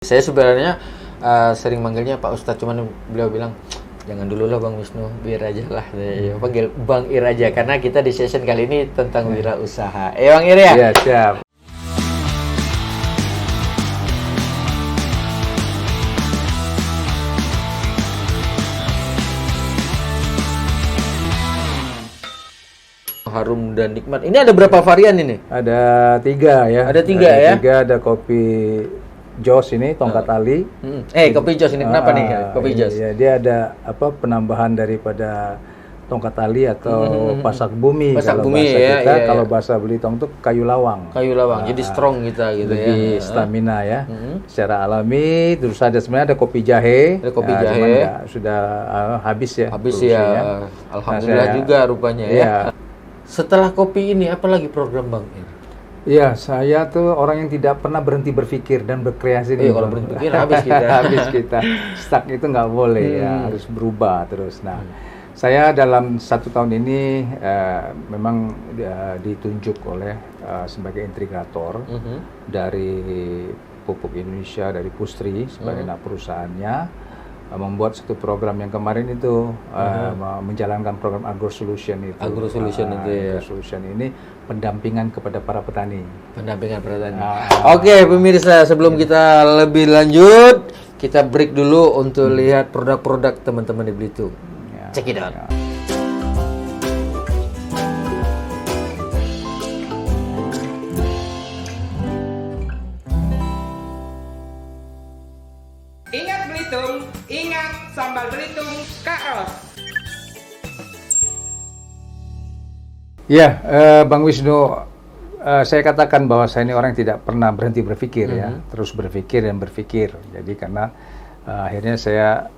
Saya sebenarnya sering manggilnya Pak Ustadz, cuman beliau bilang jangan dulu lah Bang Wisnu, Bir aja lah. Saya panggil Bang Ir aja karena kita di session kali ini tentang wirausaha. Bang Ir ya? Iya, siap. Harum dan nikmat. Ini ada berapa varian ini? Ada 3 ya. Ada 3 ya? 3, ada kopi Jos ini, tongkat tali. Kopi Jos ini kenapa nih? Kopi Jos. Ya, dia ada penambahan daripada tongkat tali atau pasak bumi. Pasak kalau bumi bahasa ya, kita, iya, kalau iya. bahasa Belitung tuh kayu lawang. Kayu lawang. Jadi strong kita gitu Lebih ya. stamina ya. Secara alami, terus sebenarnya ada kopi jahe. Ada kopi cuman jahe. sudah habis ya. Habis produksinya. ya. Alhamdulillah Nah, juga rupanya ya. Iya. Setelah kopi ini apa lagi program Bang Ir? Iya, saya tuh orang yang tidak pernah berhenti berpikir dan berkreasi. Iya, kalau berhenti berpikir habis kita. Habis kita. Stuck itu nggak boleh ya, harus berubah terus. Nah, saya dalam 1 tahun ini memang ditunjuk oleh sebagai integrator dari Pupuk Indonesia, dari Pustri sebagai anak perusahaannya. Membuat satu program yang kemarin itu menjalankan program Agro Solution itu. Agro Solution itu ya. Agro Solution ini pendampingan kepada para petani. Pendampingan petani. Oke, pemirsa, sebelum kita lebih lanjut, kita break dulu untuk lihat produk-produk teman-teman di Belitung. Check it out. Ingat Belitung, ingat sambal Belitung Kak Ros. Ya, Bang Wisnu, saya katakan bahwa saya ini orang yang tidak pernah berhenti berpikir ya, terus berpikir dan berpikir. Jadi karena akhirnya saya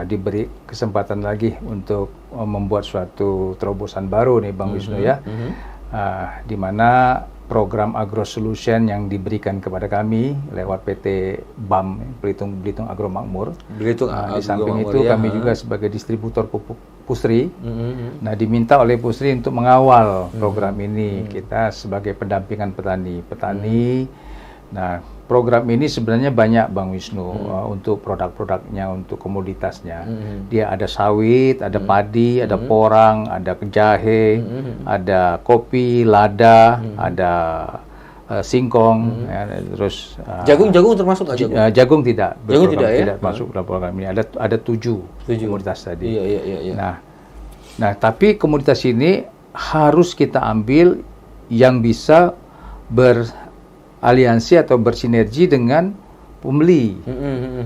diberi kesempatan lagi untuk membuat suatu terobosan baru nih Bang Wisnu ya, di mana program Agro Solution yang diberikan kepada kami lewat PT BAM Belitung Agro Makmur. Belitung Di samping itu kami juga sebagai distributor pupuk Pustri. Nah, diminta oleh Pustri untuk mengawal program ini. Kita sebagai pendampingan petani. Nah, program ini sebenarnya banyak Bang Wisnu untuk produk-produknya, untuk komoditasnya. Dia ada sawit, ada padi, ada porang, ada jahe, ada kopi, lada, ada singkong, ya, terus Jagung termasuk nggak jagung? jagung tidak. Jagung tidak ya? Tidak masuk dalam program ini. Ada 7 komoditas tadi. Iya. Nah, tapi komoditas ini harus kita ambil yang bisa beraliansi atau bersinergi dengan pembeli,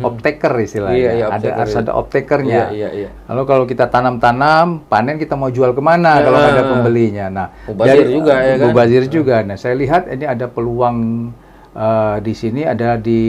off-taker istilahnya. Harus ada off-takernya. Iya. Lalu kalau kita tanam, panen kita mau jual kemana kalau nggak ada pembelinya. Nah, Mubazir juga ya kan? Mubazir juga. Nah, saya lihat ini ada peluang di sini ada di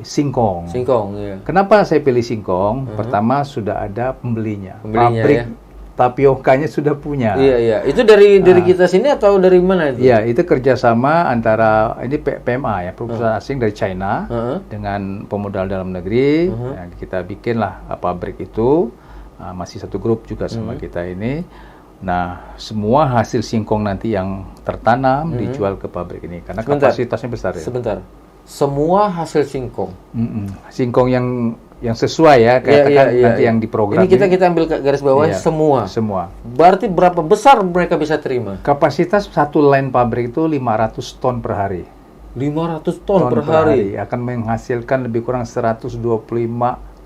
singkong. Singkong, iya. Kenapa saya pilih singkong? Pertama sudah ada pembelinya. Pabrik ya? tapiokanya sudah punya. Iya. Itu dari kita sini atau dari mana itu? Iya, itu kerjasama antara ini PMA ya, perusahaan asing dari China dengan pemodal dalam negeri. Nah, kita bikinlah pabrik itu, masih satu grup juga sama kita ini. Nah, semua hasil singkong nanti yang tertanam dijual ke pabrik ini karena kapasitasnya besar ya. Sebentar. Semua hasil singkong. Singkong yang sesuai ya, katakan nanti yang diprogram. Ini kita ambil garis bawah semua. Semua. Berarti berapa besar mereka bisa terima? Kapasitas satu line pabrik itu 500 ton per hari. 500 ton per hari. Akan menghasilkan lebih kurang 125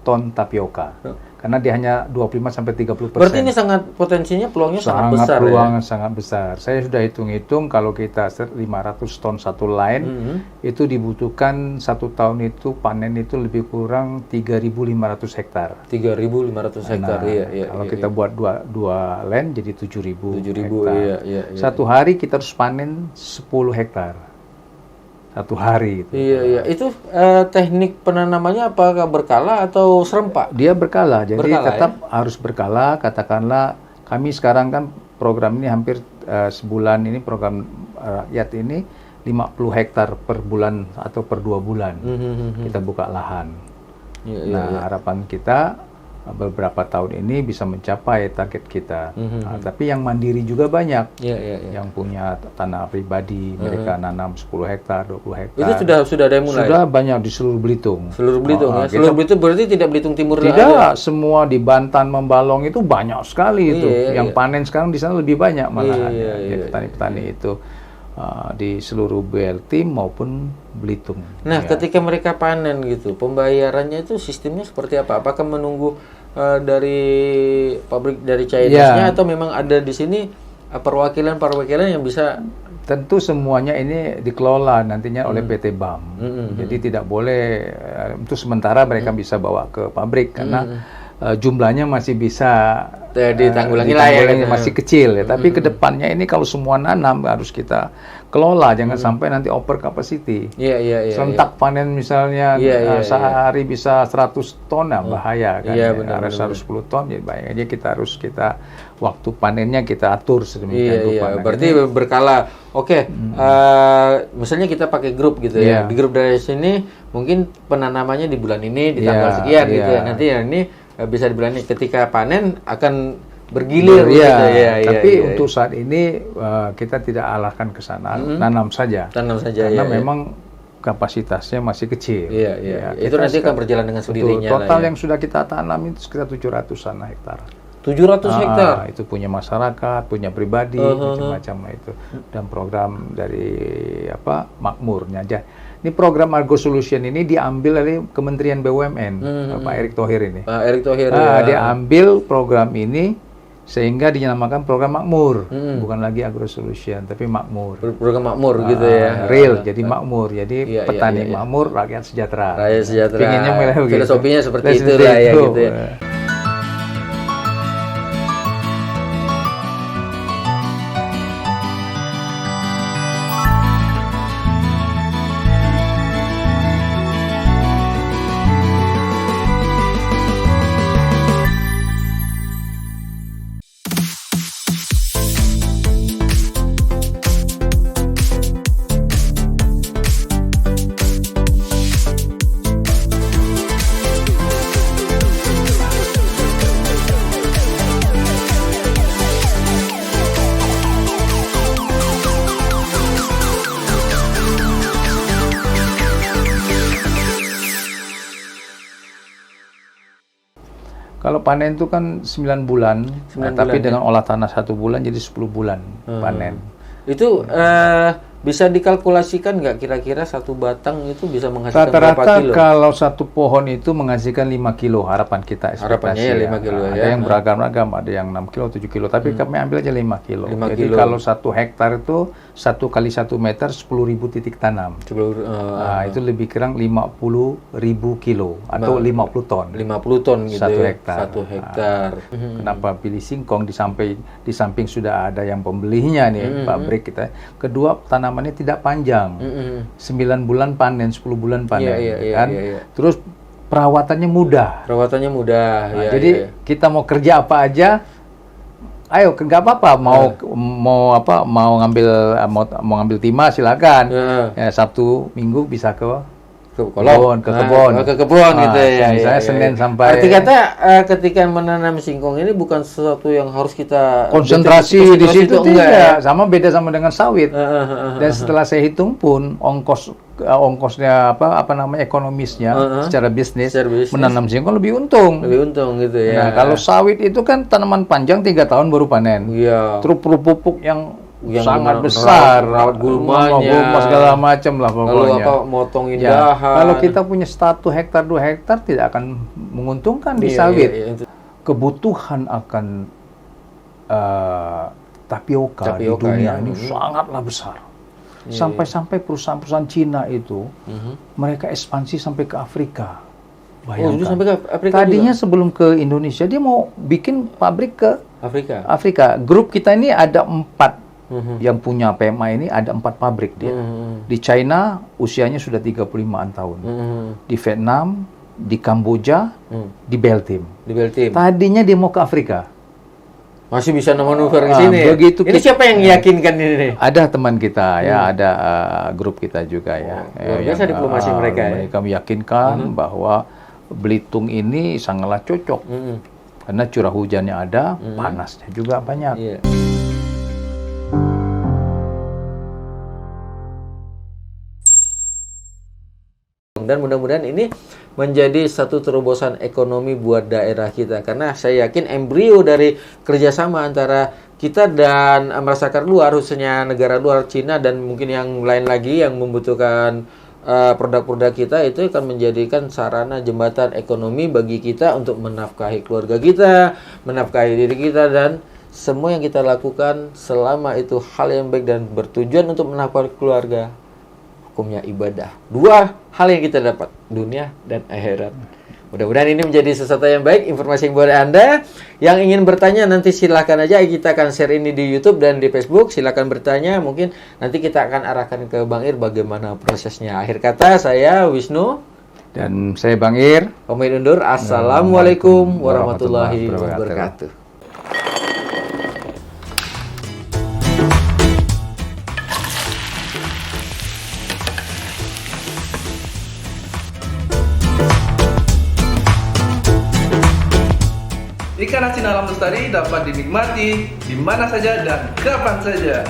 ton tapioka. Karena dia hanya 25-30%. Berarti ini potensinya peluangnya sangat besar peluang ya? sangat besar. Saya sudah hitung-hitung kalau kita 500 ton satu line, itu dibutuhkan 1 tahun itu panen itu lebih kurang 3.500 hektar. 3.500 hektar, iya. Kalau kita buat dua line jadi 7.000 hektar. Iya. Satu hari kita harus panen 10 hektar. Satu hari itu. Iya. Itu teknik penanamannya apakah berkala atau serempak? Dia berkala, jadi Berkala, tetap harus berkala. Katakanlah kami sekarang kan program ini hampir sebulan ini program rakyat ini 50 hektar per bulan atau per 2 bulan kita buka lahan. Harapan kita beberapa tahun ini bisa mencapai target kita. Nah, tapi yang mandiri juga banyak. Yang punya tanah pribadi, mereka nanam 10 hektar, 20 hektar. Itu sudah ada yang mulai? Sudah banyak di seluruh Belitung. Seluruh Belitung ya? Seluruh Belitung berarti tidak Belitung Timur tidak, semua di Bantan, Membalong itu banyak sekali itu. Yang panen sekarang di sana lebih banyak malahan. Petani-petani itu di seluruh BLT maupun Belitung. Nah, ketika mereka panen gitu, pembayarannya itu sistemnya seperti apa? Apakah menunggu dari pabrik dari Chinese-nya atau memang ada di sini perwakilan yang bisa? Tentu semuanya ini dikelola nantinya oleh PT BAM. Jadi tidak boleh untuk sementara mereka bisa bawa ke pabrik karena jumlahnya masih bisa ditanggulangi lah ya, masih kecil ya. Tapi kedepannya ini kalau semua nanam harus kita kelola, jangan sampai nanti over capacity. Serentak panen misalnya sehari bisa 100 ton, bahaya kan. Harus 10 ton, jadi bahaya. Jadi kita waktu panennya kita atur sedemikian rupa. Berarti berkala. Oke, misalnya kita pakai grup gitu ya. Di grup dari sini mungkin penanamannya di bulan ini, di tanggal sekian gitu ya. Nanti ini bisa di bulan ini ketika panen akan bergilir gitu ya. Tapi untuk saat ini kita tidak alahkan ke sana, tanam saja karena memang kapasitasnya masih kecil. Itu nanti akan berjalan dengan sendirinya. Total yang sudah kita tanam itu sekitar 700-an hektar. 700 hektar. Itu punya masyarakat, punya pribadi, macam-macam itu. Dan program dari makmurnya aja. Ini program Argo Solution ini diambil dari Kementerian BUMN, Pak Erick Thohir ini. Pak Erick Thohir. Dia ambil program ini sehingga dinamakan program makmur, bukan lagi Agro Solution, tapi makmur. Program makmur gitu ya. Real, jadi makmur, jadi petani makmur, rakyat sejahtera. Rakyat sejahtera. Pinginnya filosofinya seperti itu lah ya gitu ya. Kalau panen itu kan 9 bulan, tapi dengan olah tanah 1 bulan jadi 10 bulan panen. Itu bisa dikalkulasikan nggak kira-kira satu batang itu bisa menghasilkan berapa rata-rata kilo? Kalau satu pohon itu menghasilkan 5 kilo, harapan kita ekspektasi. Harapannya ya 5 kilo ya. Ada yang beragam-agam, ada yang 6 kilo, 7 kilo, tapi kami ambil aja 5 kilo. Jadi kalau 1 hektar itu 1 kali 1 meter 10.000 titik tanam. Itu lebih kurang 50.000 kilo atau 50 ton. 50 ton gitu 1 hektar. 1 hektar. Kenapa pilih singkong di samping sudah ada yang pembelinya nih, pabrik kita. Kedua, tanamannya tidak panjang. 9 bulan panen, 10 bulan panen. Kan? Terus perawatannya mudah. Jadi kita mau kerja apa aja, ayo nggak apa-apa, mau ngambil timah silakan. Ya, Sabtu Minggu bisa ke kebun gitu ya. Misalnya Senin sampai. Arti kata ketika menanam singkong ini bukan sesuatu yang harus kita konsentrasi di situ tidak. Beda sama dengan sawit. Dan setelah saya hitung pun ongkosnya ekonomisnya secara bisnis menanam singkong lebih untung gitu ya. Nah, kalau sawit itu kan tanaman panjang 3 tahun baru panen. Terus pupuk yang sangat besar, rawat gulmanya, segala macam lah pokoknya. Lalu motongin dahan. Kalau kita punya 1 hektar 2 hektar tidak akan menguntungkan di sawit. Kebutuhan akan tapioka di dunia ini sangatlah besar. Sampai-sampai perusahaan-perusahaan Cina itu mereka ekspansi sampai ke Afrika. Bayangkan. Sampai ke Afrika tadinya juga? Sebelum ke Indonesia dia mau bikin pabrik ke Afrika. Grup kita ini ada 4 yang punya PMA ini, ada 4 pabrik dia. Di China usianya sudah 35-an tahun. Di Vietnam, di Kamboja, di Beltim. Tadinya dia mau ke Afrika. Masih bisa manuver ke sini. Begitu ini siapa yang meyakinkan ini? Ada teman kita ya, ada grup kita juga ya. Luar biasa diplomasi mereka ya. Mereka meyakinkan bahwa Belitung ini sangatlah cocok karena curah hujannya ada, panasnya juga banyak. Iya. Dan mudah-mudahan ini menjadi satu terobosan ekonomi buat daerah kita, karena saya yakin embrio dari kerjasama antara kita dan masyarakat luar, khususnya negara luar, Cina dan mungkin yang lain lagi yang membutuhkan produk-produk kita, itu akan menjadikan sarana jembatan ekonomi bagi kita untuk menafkahi keluarga kita, menafkahi diri kita, dan semua yang kita lakukan selama itu hal yang baik dan bertujuan untuk menafkahi keluarga, hukumnya ibadah. Dua hal yang kita dapat, dunia dan akhirat. Mudah-mudahan ini menjadi sesuatu yang baik, informasi yang buat Anda. Yang ingin bertanya nanti silahkan aja, kita akan share ini di YouTube dan di Facebook. Silahkan bertanya, mungkin nanti kita akan arahkan ke Bang Ir bagaimana prosesnya. Akhir kata, saya Wisnu. Dan saya Bang Ir. Pamit undur. Assalamualaikum warahmatullahi wabarakatuh. Ikan asin alam lestari dapat dinikmati di mana saja dan kapan saja.